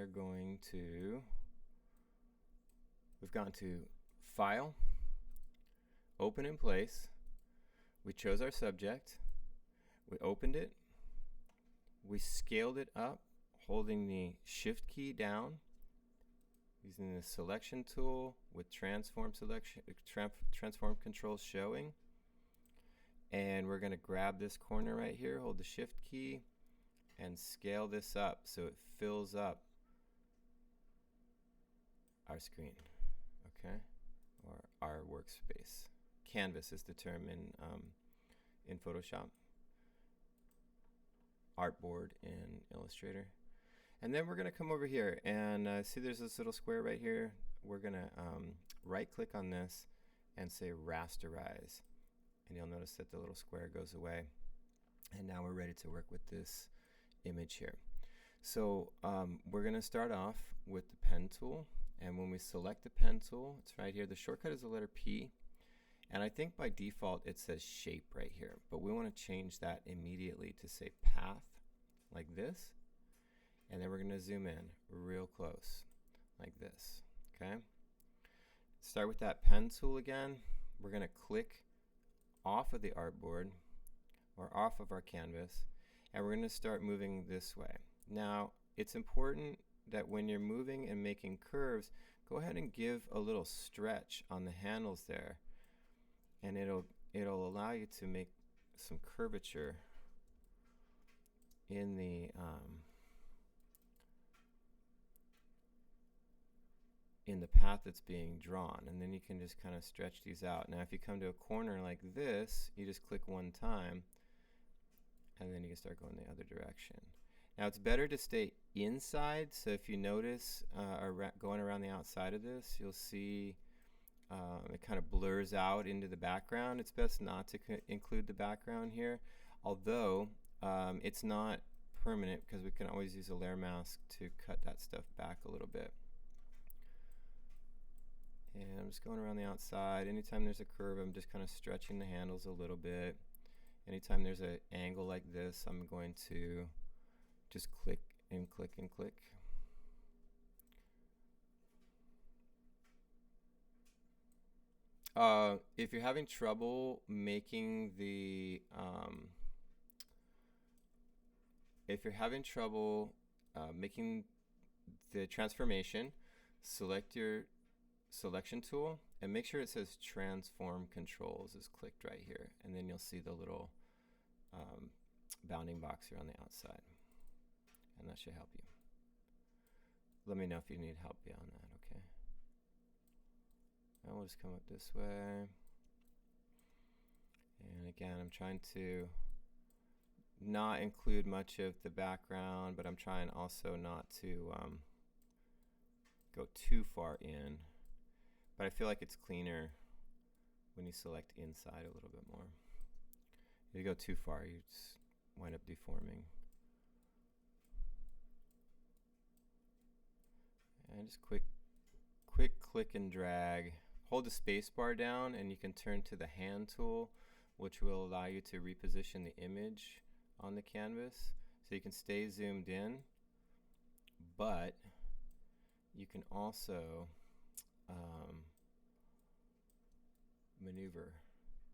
going to, we've gone to File, Open in Place. We chose our subject. We opened it. We scaled it up, holding the Shift key down, using the selection tool with transform controls showing. And we're going to grab this corner right here, hold the Shift key, and scale this up so it fills up our screen, okay, or our workspace. Canvas is the term in Photoshop, artboard in Illustrator. And then we're going to come over here and see there's this little square right here. We're going to right click on this and say rasterize, and you'll notice that the little square goes away, and now we're ready to work with this image here. So we're going to start off with the pen tool, and when we select the pen tool, it's right here. The shortcut is the letter P, and I think by default it says shape right here, but we want to change that immediately to say path, like this, and then we're going to zoom in real close like this, okay? Start with that pen tool again. We're going to click off of the artboard or off of our canvas, and we're going to start moving this way. Now, it's important that when you're moving and making curves, go ahead and give a little stretch on the handles there, and it'll allow you to make some curvature in the path that's being drawn, and then you can just kind of stretch these out. Now if you come to a corner like this, you just click one time and then you can start going the other direction. Now it's better to stay inside, so if you notice going around the outside of this, you'll see it kind of blurs out into the background. It's best not to include the background here, although it's not permanent because we can always use a layer mask to cut that stuff back a little bit. And I'm just going around the outside. Anytime there's a curve, I'm just kind of stretching the handles a little bit. Anytime there's an angle like this, I'm going to just click and click and click. If you're having trouble making the transformation, select your selection tool and make sure it says transform controls is clicked right here, and then you'll see the little bounding box here on the outside, and that should help you. Let me know if you need help beyond that, okay? Now we'll just come up this way, and again I'm trying to not include much of the background, but I'm trying also not to go too far in. But I feel like it's cleaner when you select inside a little bit more. If you go too far, you just wind up deforming. And just quick click and drag. Hold the space bar down and you can turn to the hand tool, which will allow you to reposition the image on the canvas. So you can stay zoomed in, but you can also maneuver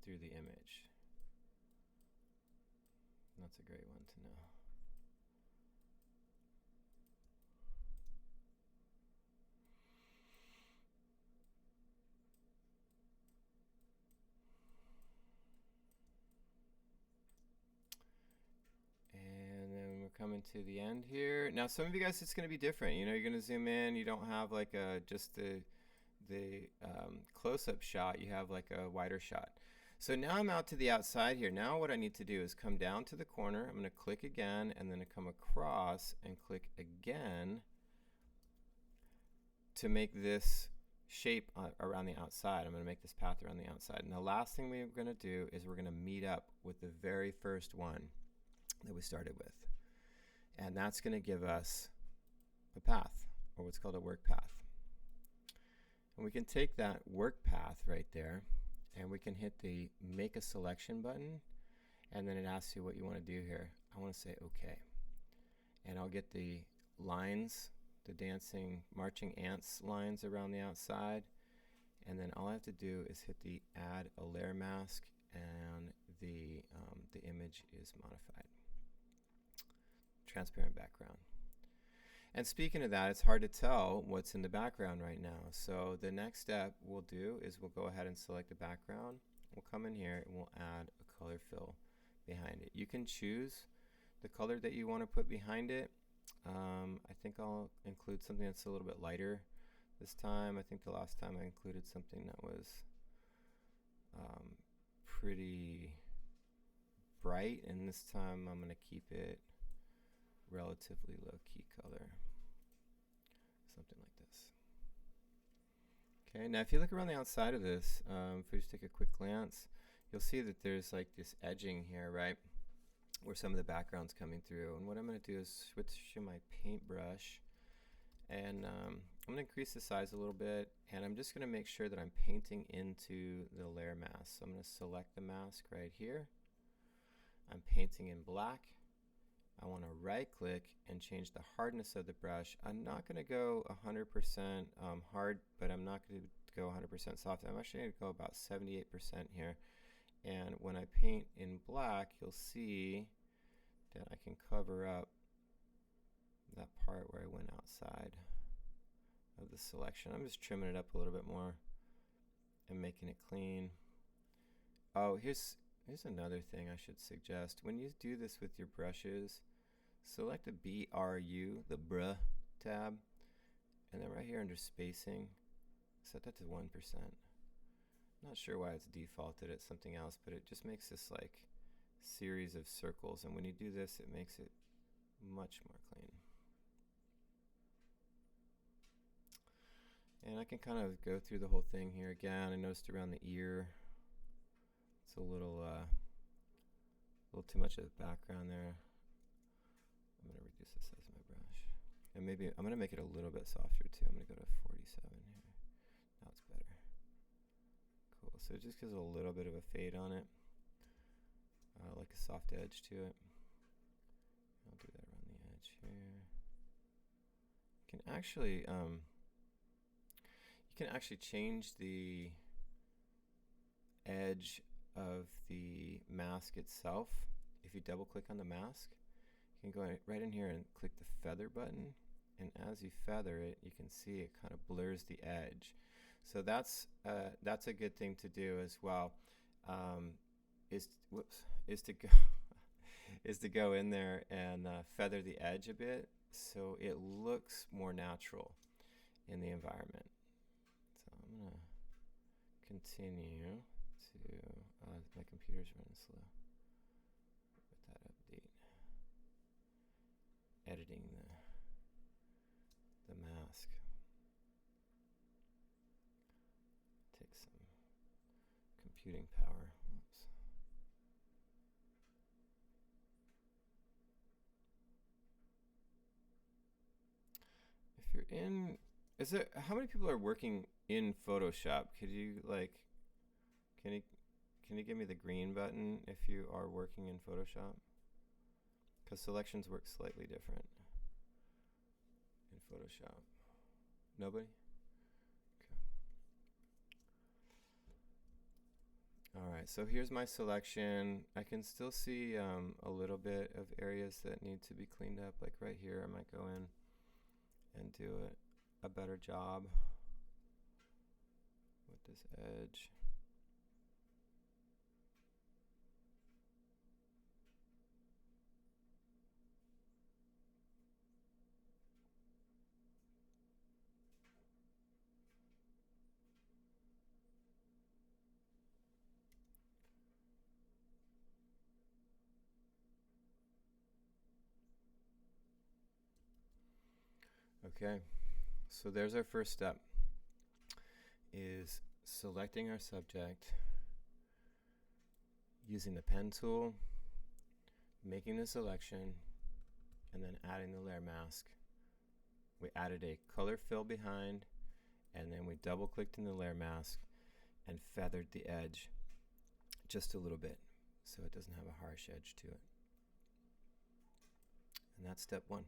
through the image. That's a great one to know. And then we're coming to the end here. Now some of you guys, it's going to be different. You know, you're going to zoom in. You don't have like just the close-up shot. You have like a wider shot. So now I'm out to the outside here. Now what I need to do is come down to the corner. I'm going to click again and then come across and click again to make this shape around the outside. I'm going to make this path around the outside. And the last thing we're going to do is we're going to meet up with the very first one that we started with. And that's going to give us a path, or what's called a work path. And we can take that work path right there and we can hit the make a selection button, and then it asks you what you want to do here. I want to say OK. And I'll get the lines the dancing, marching ants lines around the outside. And then all I have to do is hit the add a layer mask, and the image is modified. Transparent background. And speaking of that, it's hard to tell what's in the background right now. So the next step we'll do is we'll go ahead and select the background. We'll come in here and we'll add a color fill behind it. You can choose the color that you want to put behind it. I think I'll include something that's a little bit lighter this time. I think the last time I included something that was pretty bright, and this time I'm going to keep it relatively low key color, something like this. Okay, now if you look around the outside of this, if we just take a quick glance, you'll see that there's like this edging here, right, where some of the background's coming through. And what I'm going to do is switch to my paintbrush, and I'm going to increase the size a little bit, and I'm just going to make sure that I'm painting into the layer mask. So I'm going to select the mask right here. I'm painting in black. I want to right click and change the hardness of the brush. I'm not going to go 100% hard, but I'm not going to go 100% soft. I'm actually going to go about 78% here. And when I paint in black, you'll see that I can cover up that part where I went outside of the selection. I'm just trimming it up a little bit more and making it clean. Oh, here's another thing I should suggest. When you do this with your brushes, select the BRU, the bruh tab, and then right here under spacing, set that to 1%. Not sure why it's defaulted at something else, but it just makes this like series of circles, and when you do this, it makes it much more clean. And I can kind of go through the whole thing here again. I noticed around the ear, it's a little too much of the background there. I'm going to reduce the size of my brush. And maybe I'm going to make it a little bit softer too. I'm going to go to 47 here. Now it's better. Cool. So it just gives a little bit of a fade on it, like a soft edge to it. I'll do that around the edge here. You can actually change the edge of the mask itself. If you double click on the mask, you can go right in here and click the feather button, and as you feather it, you can see it kind of blurs the edge. So that's a good thing to do as well. Is to go in there and feather the edge a bit so it looks more natural in the environment. So I'm gonna continue to my computer's running slow with that update. Editing the mask. Take some computing power. Oops. If you're in, how many people are working in Photoshop? Could you can you give me the green button if you are working in Photoshop? Because selections work slightly different in Photoshop. Nobody? Okay. Alright, so here's my selection. I can still see a little bit of areas that need to be cleaned up. Like right here, I might go in and do a better job with this edge. Okay, so there's our first step, is selecting our subject, using the pen tool, making the selection, and then adding the layer mask. We added a color fill behind, and then we double clicked in the layer mask and feathered the edge just a little bit so it doesn't have a harsh edge to it. And that's step one.